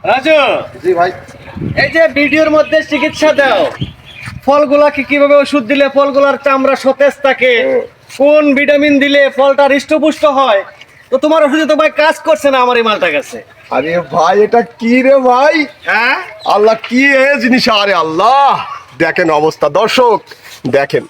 রাজু, জি ভাই। এই যে ভিডিওর মধ্যে চিকিৎসা দাও, ফলগুলাকে কিভাবে ওষুধ দিলে ফলগুলার চামড়া সতেজ থাকে, কোন ভিটামিন দিলে ফলটা হৃষ্টপুষ্ট হয়, তো তোমার ওষুধে তো ভাই কাজ করছে না আমার এই মালটার কাছে। আরে ভাই এটা কি রে ভাই? হ্যাঁ, আল্লাহ কি এ জিনিস, আরে আল্লাহ দেখেন অবস্থা, দর্শক দেখেন।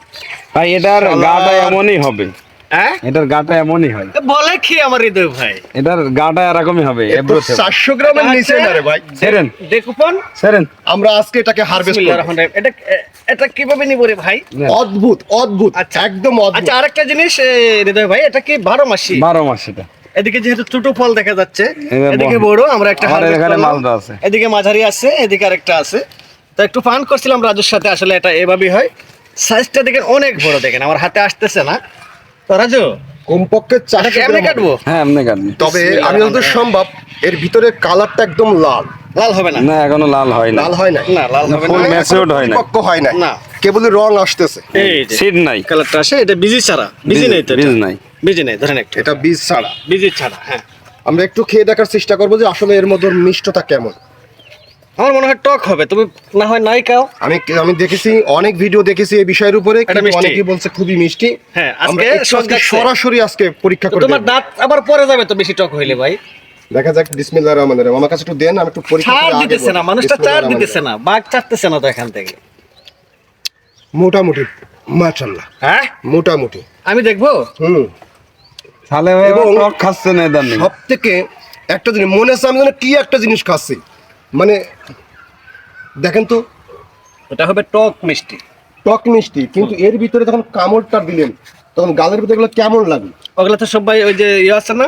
ভাই এটার গাটা এমনই হবে, হ্যাঁ, এটার গাটা এমনই হয়, বলে কি আমার হৃদয় ভাই? এটার গাটা এরকমই হবে। এ তো 400 গ্রামের নিচে না রে ভাই। সেরেন দেখুন, সেরেন আমরা আজকে এটাকে হারভেস্ট বিসমিল্লাহির করব। রহমানির রহিম। এটা কিভাবে নিব রে ভাই? অদ্ভুত অদ্ভুত, আচ্ছা। একদম অদ্ভুত। আচ্ছা, আরেকটা জিনিস হৃদয় ভাই, এটা কি 12 মাসি? 12 মাস এটা। এদিকে যেহেতু ছোট ফল দেখা যাচ্ছে, এবার এদিকে বড়, আমরা একটা আমাদের harvest এখানে করলাম। মালটা আছে। এদিকে মাঝারি আছে, এদিকে আরেকটা আছে। তো একটু ফান করছিলাম রাজুর সাথে, আসলে এটা এভাবেই হয়। সাইজটা দেখেন অনেক বড়, দেখেন আমার হাতে আসতেছে না। তো রাজু, কমপক্ষে এটা 400 কি এমনি গ্রাম কাটবো? হ্যাঁ এমনি কাটবে। তবে বিসমিল্লাহির আমি যতদূর রহমানির সম্ভব এর ভিতরে কালারটা একদম লাল। লাল হবে না? না এখনো লাল হয় না, লাল হয় না, না, লাল হবে ফুল না। ম্যাচিউরড হয় না, পরিপক্ক হয় না, না। কেবলই রং আসতেছে। এই যে সিড নাই, কালারটা আসে, এটা বিজি ছাড়া। বিজি নেই তো? বীজ নাই। বিজি নেই, ধরেন একটু। এটা বীজ ছাড়া। বিজি ছাড়া, হ্যাঁ। আমরা একটু খেয়ে দেখার চেষ্টা করবো যে আসলে এর মধ্যে মিষ্টতা কেমন। আমার মনে হয় টক হবে, তুমি না হয় নাই খাও। আমি দেখেছি, অনেক ভিডিও দেখেছি এই বিষয়ের উপরে, কিন্তু মিষ্টি। অনেকেই বলছে খুবই মিষ্টি। হ্যাঁ, আমরা আজকে একটু সব আজকে দেখছে। সরাসরি আজকে পরীক্ষা তো করে তোমার দেখবো। দাঁত আবার পরে যাবে তো বেশি টক হইলে ভাই। দেখা যাক। বিসমিল্লাহির রহমানির রহিম। আমার কাছে একটু দেন, আমি একটু পরীক্ষা ছাড় করে আগে দিতেছে বলবো। না, মানুষটা বিসমিল্লাহির ছাড় রহমানির দিতেছে না, বাঘ চাটতেছে না তো এখান থেকে। রহিম। মোটামুটি মাশাআল্লাহ, হ্যাঁ, মোটামুটি। আমি দেখবো। তাহলে ভাই এবং টক খাচ্ছে না এদার নেই। সব থেকে একটা জিনিস মনে হচ্ছে আমি যেন কি একটা জিনিস খাচ্ছি, মানে দেখেন তো, এটা হবে টক মিষ্টি। টক মিষ্টি, কিন্তু এর ভিতরে যখন কামড়টা দিলেন তখন গালের ভিতরে এগুলো কেমন লাগে? ওগুলো তো সবাই ওই যে ইয়ে আছে না,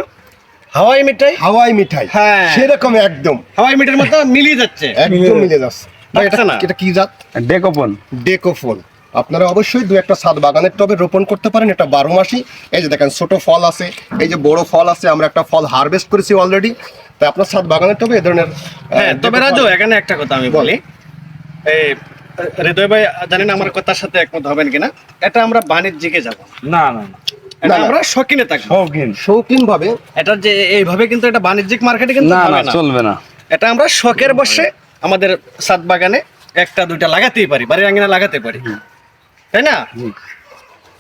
হাওয়াই মিঠাই। হাওয়াই মিঠাই, হ্যাঁ। সেরকম একদম হাওয়াই মিঠাইয়ের মতো মিলিয়ে যাচ্ছে। একদম মিলে যাচ্ছে। ভাই, লাগছে না? এটা কি জাত? ডেকোপন। ডেকোফল। আপনারা অবশ্যই দু একটা ছাদ বাগানের টবে রোপণ করতে পারেন, এটা 12 মাসই। এই যে দেখেন ছোট ফল আছে, এই যে বড় ফল আছে, আমরা একটা ফল হারভেস্ট করেছি অলরেডি। তাই আপনার ছাদ বাগানের টবে এই ধরনের হ্যাঁ, তবে ডেকোফল- রাজু এখানে একটা কথা আমি বল। বলি, এই হৃদয় ভাই জানি না আমার কথার সাথে একমত হবেন কিনা, এটা আমরা বাণিজ্যিকে যাব না না না, এটা না। আমরা শৌখিনে থাকবো। শৌখিন। শৌখিন ভাবে। এটা যে এইভাবে কিন্তু এটা বাণিজ্যিক মার্কেটে কিন্তু না না, হবে না। চলবে না। এটা আমরা শখের বসে আমাদের ছাদ বাগানে একটা দুইটা লাগাতেই পারি, বাড়ির আঙিনা লাগাতে পারি, তাই না?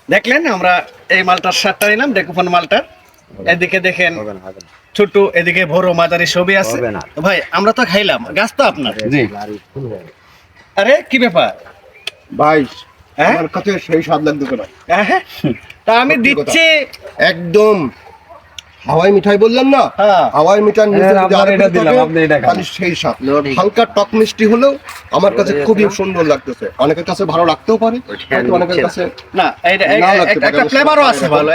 দেখলেন আমরা এই মালটার সারটা নিলাম, ডেকোফোন মালটা। এদিকে দেখেন ছোট, এদিকে বড় মাঝারি সবই আছে। হবে না। তো ভাই আমরা তো খাইলাম, গাছ তো আপনার। জি আরে কি ব্যাপার? ভাই, হ্যাঁ? আমার কাছে সেই স্বাদ লাগতেছে না। হ্যাঁ, তা আমি সত্যি কথা। দিচ্ছি। একদম হাওয়াই মিঠাই বললাম না, হ্যাঁ। হাওয়াই মিঠাই নিচে হ্যাঁ, যদি আপনার আরেকটু এটা দিলাম, থাকে, আপনি এটা খান। তাহলে সেই স্বাদ। হালকা টক মিষ্টি হলেও আমার কাছে খুবই সুন্দর লাগতেছে। অনেকের কাছে ভালো লাগতেও পারে, হয়তো অনেকের কাছে না, নাও লাগতে পারে, একটা বুঝতে ফ্লেভারও পারি আছে না। ভালো।